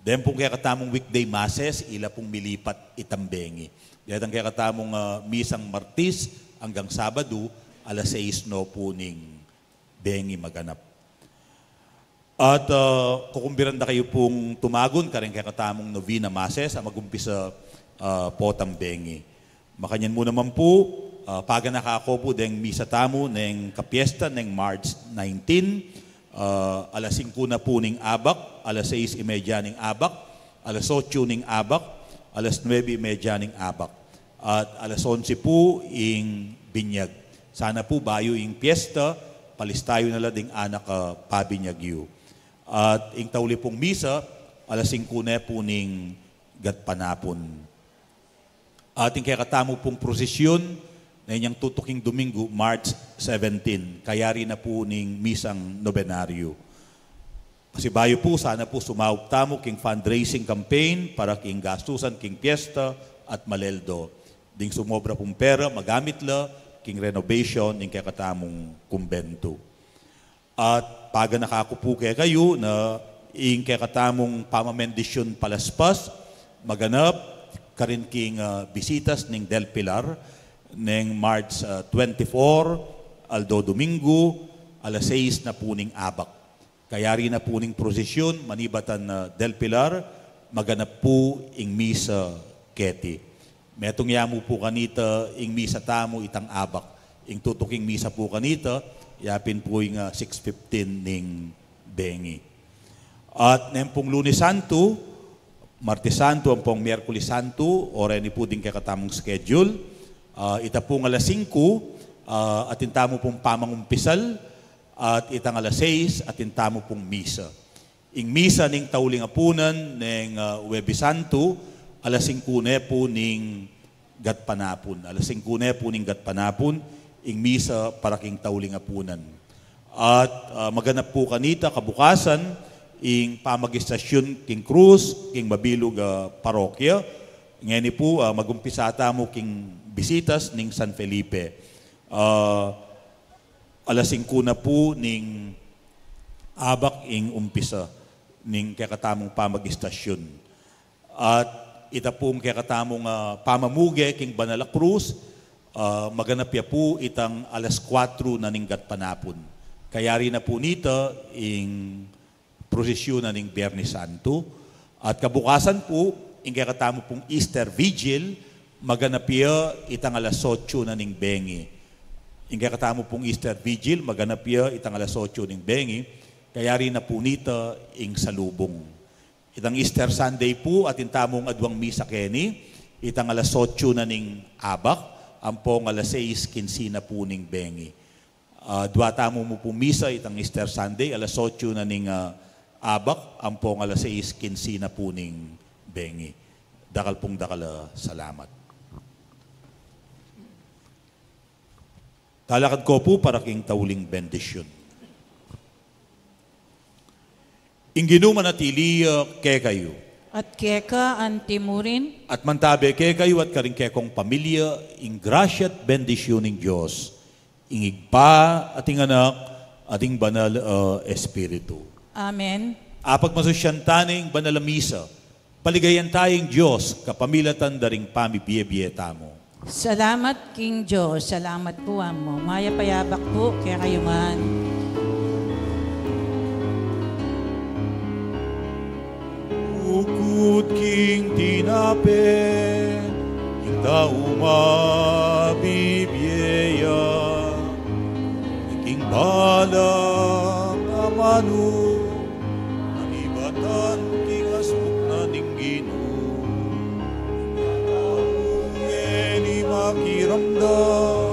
Deng po kakatamong weekday masses, ila pong milipat itambengi. Detang kakatamong misang Martis, hanggang Sabado, alas 6 no po ning bengi maganap. At kukumbiran na kayo pong tumagon, karing kakatamong novena masses, magumpisa potang bengi. Makanyan mo naman po, paga nakako po deng misa tamo ng kapiesta ng March 19, alas 5 na po ning abak, alas 6:30 ning abak, alas 8 ning abak, alas 9:30 ning abak, at alas 11 po ing binyag. Sana po bayo ing piyesta, palistayo na lading anak pabinyagyo. At ing tauli pong misa, alas 5 na po ning gatpanapon. Ating kakatamo pong prosesyon na inyang tutuking Domingo, March 17. Kayari na po ning misang nobenaryo. Kasi bayo po, sana po sumaup tamo king fundraising campaign para king gastusan, king piyesta at maleldo. Ding sumobra pong pera, magamit la, king renovation, ning kakatamong kumbento. At paga nakakupo kayo na ing kakatamong pamamendisyon palaspas, maganap, karin king bisitas ning Del Pilar, ning March 24, Aldo Domingo, alas 6 na po ning abak. Kayari na po ning prosesyon, manibatan Del Pilar, maganap po ing misa keti. Metong yamu po kanita ing misa tamo itang abak. Ing tutuking misa po kanita, yapin po ing 6:15 ning bengi. At nempong Lunes Santo, Martes Santo, ang pong Miyerkules Santo, ora ni po din kakatamong schedule. Ita pong alas 5, at intamo pong pamangumpisal, at itang alas 6, at intamo pong misa. Ing misa ning tauling apunan, ning Huwebes Santo, alas 5 na po ning gatpanapon. Alas 5 na po ning gatpanapon, ing misa para king tauling apunan. At maganap po kanita, kabukasan, ing pamagistasyon king Cruz, king Mabilog parokya. Ngayon po, magumpisa tamo king bisitas ning San Felipe. Alas 5 na po ning abak ing umpisa ning kakatamong pamagistasyon. At ita pong kakatamong pamamuge king Banala Cruz, maganap ya po itang alas 4 na ning gatpanapon. Kayari na po nita ing prosesyon na ning Biyernes Santo. At kabukasan po, ing kakatamo pong Easter Vigil, maganap ya itang alas 8 na ning bengi. Ing kakatamo pong Easter Vigil, maganap ya itang alas 8 ning bengi, kaya rin na po nita ing salubong. Itang Easter Sunday po, at intamong adwang misa keni, itang alas 8 na ning abak, ampong alas 6:15 na po ning bengi. Dua tamo mo po misa, itang Easter Sunday, alas 8 na ning abak, ampong alas 6:15 na po ning bengi. Dakal pong dakal, salamat. Talakad ko po para king tauling bendisyon. Inginuman at iliya ke kayo. At keka antimurin, At mantabe ke kayo at karing kekong pamilya, ing grasya at bendisyon ng Diyos. ingigpa, ating anak, ating banal espiritu. Amen. Apag masusyantaning banal a misa, paligayan tayong Diyos, kapamilatan daring pamibiyebiyeta mo. Salamat King Diyos, salamat po amo. Maya payabak po, kaya kayungan. Ukod king tinape, kita umabibyeya, king balang amanu, anibatan king asmuk na ninggino, ngeni makiramdam,